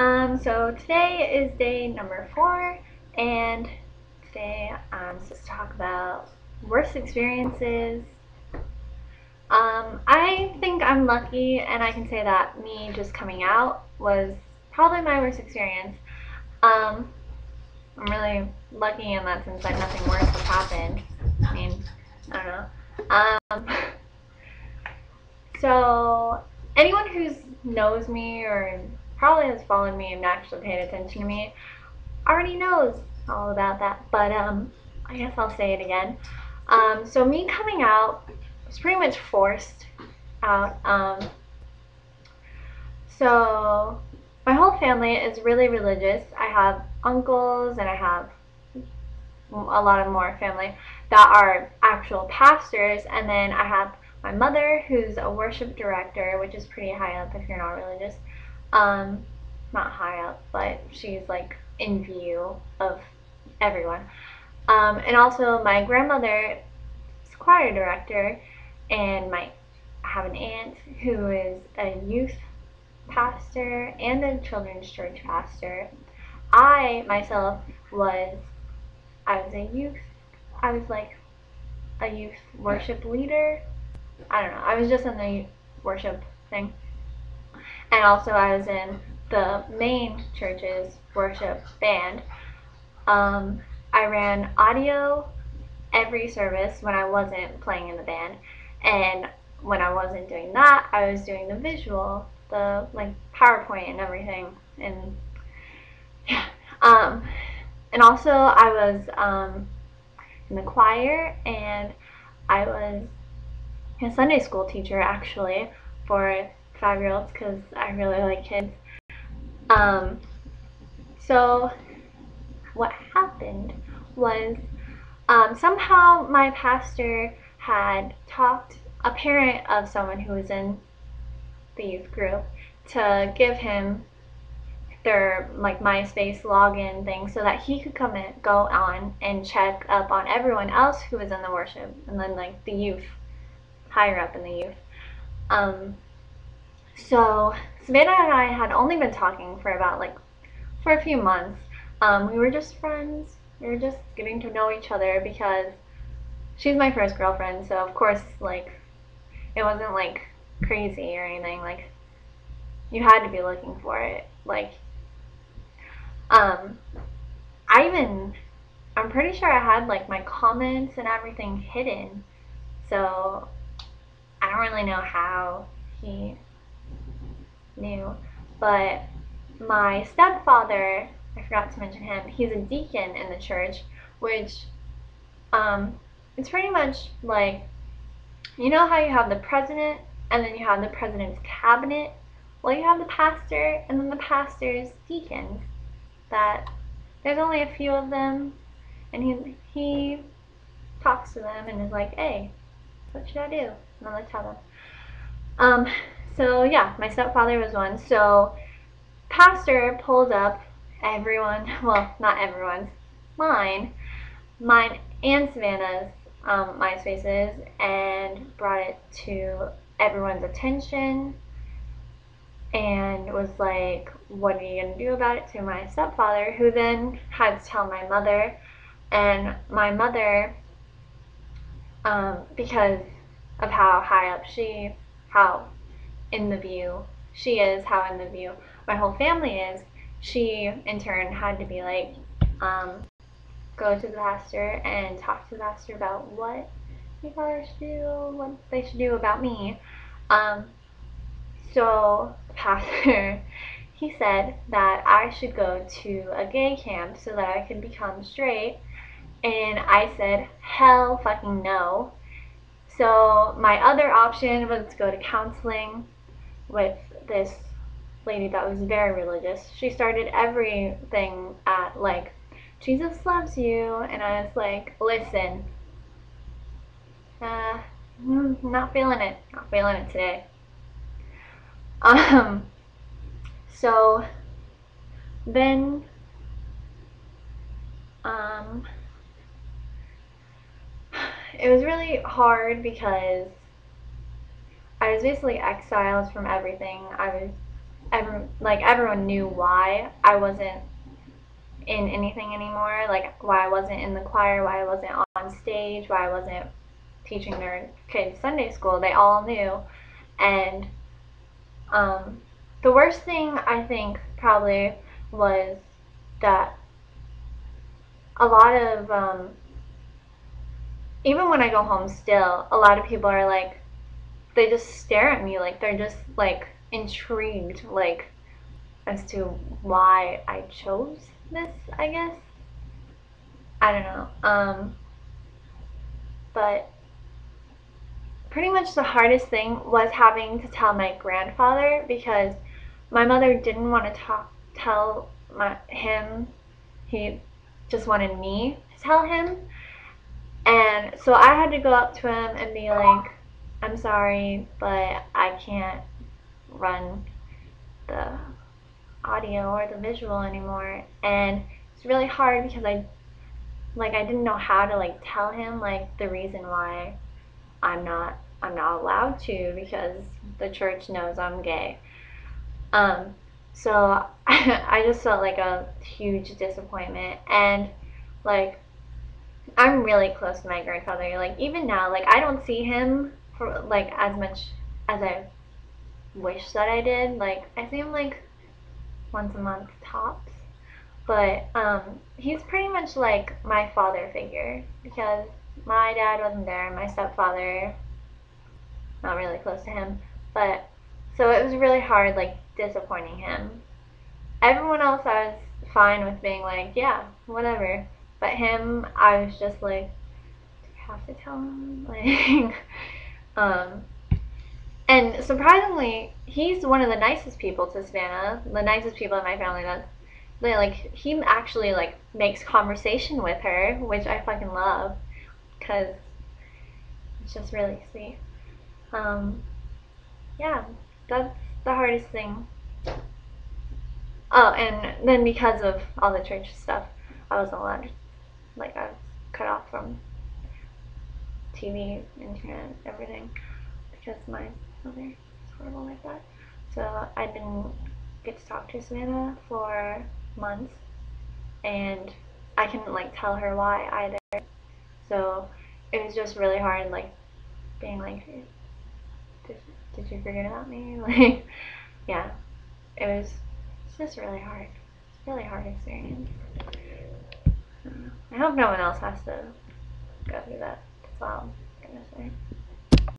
So today is day number 4, and today I'm supposed to talk about worst experiences. I think I'm lucky, and I can say that me just coming out was probably my worst experience. Um, I'm really lucky in that sense that nothing worse has happened. I mean, I don't know. So anyone who knows me or probably has followed me and actually paid attention to me already knows all about that, but I guess I'll say it again. So me coming out was pretty much forced out. So my whole family is really religious. I have uncles and I have a lot of more family that are actual pastors, and then I have my mother who's a worship director, which is pretty high up if you're not religious. Um, Not high up, but she's like in view of everyone. And also my grandmother is choir director, and I have an aunt who is a youth pastor and a children's church pastor. I myself was I was a youth I was like a youth worship leader. I don't know. I was just in the worship thing. And also I was in the main church's worship band. I ran audio every service when I wasn't playing in the band. And when I wasn't doing that, I was doing the visual, the like PowerPoint and everything. And yeah. And also I was in the choir, and I was a Sunday school teacher actually for 5-year-olds because I really like kids. Um, so what happened was somehow my pastor had talked a parent of someone who was in the youth group to give him their like MySpace login thing so that he could go on and check up on everyone else who was in the worship, and then like the youth higher up in the youth. Um, so Savannah and I had only been talking for about like for a few months. We were just friends. We were just getting to know each other because she's my first girlfriend. So of course, like it wasn't like crazy or anything. Like you had to be looking for it. Like um, I'm pretty sure I had like my comments and everything hidden. So I don't really know how he knew, but my stepfather, I forgot to mention him, he's a deacon in the church, which it's pretty much like, you know how you have the president and then you have the president's cabinet? Well, you have the pastor and then the pastor's deacons. That there's only a few of them, and he talks to them and is like, hey, what should I do? And then they tell them. Um, so yeah, my stepfather was one. So pastor pulled up everyone, well, not everyone's, mine, mine and Savannah's MySpaces, and brought it to everyone's attention and was like, what are you going to do about it, to my stepfather, who then had to tell my mother. And my mother, because of how high up how in the view she is, how in the view my whole family is, she in turn had to be like, go to the pastor and talk to the pastor about what you guys should do, what they should do about me. Um, so the pastor, he said that I should go to a gay camp so that I could become straight, and I said, hell fucking no. So my other option was to go to counseling with this lady that was very religious. She started everything at like, Jesus loves you, and I was like, listen, uh, not feeling it, not feeling it today. Um, so then, um, it was really hard because I was basically exiled from everything. I was everyone knew why I wasn't in anything anymore, like why I wasn't in the choir, why I wasn't on stage, why I wasn't teaching their kids Sunday school. They all knew. And um, the worst thing I think probably was that a lot of even when I go home still, a lot of people are like, they just stare at me like they're just like intrigued, like as to why I chose this, I guess. I don't know. But pretty much the hardest thing was having to tell my grandfather, because my mother didn't want to tell him. He just wanted me to tell him. And so I had to go up to him and be like, I'm sorry, but I can't run the audio or the visual anymore. And it's really hard because I didn't know how to like tell him like the reason why I'm not allowed to, because the church knows I'm gay. Um, so I just felt like a huge disappointment. And like I'm really close to my grandfather. Like even now, like I don't see him for like as much as I wish that I did. Like I see him like once a month tops. But he's pretty much like my father figure, because my dad wasn't there. My stepfather, not really close to him. But so it was really hard, like disappointing him. Everyone else, I was fine with being like, yeah, whatever. But him, I was just like, do I have to tell him? Like, um, and surprisingly, he's one of the nicest people to Savannah. The nicest people in my family. That's like he actually like makes conversation with her, which I fucking love, because it's just really sweet. Um, yeah, that's the hardest thing. Oh, and then because of all the church stuff, I wasn't allowed. Like I was cut off from TV, internet, everything, because my mother is horrible like that. So I didn't get to talk to Savannah for months, and I couldn't like tell her why either. So it was just really hard, like being like, did, did you forget about me? Like, yeah, it was. It's just really hard. It's a really hard experience. I hope no one else has to go through that. That's all I'm gonna say.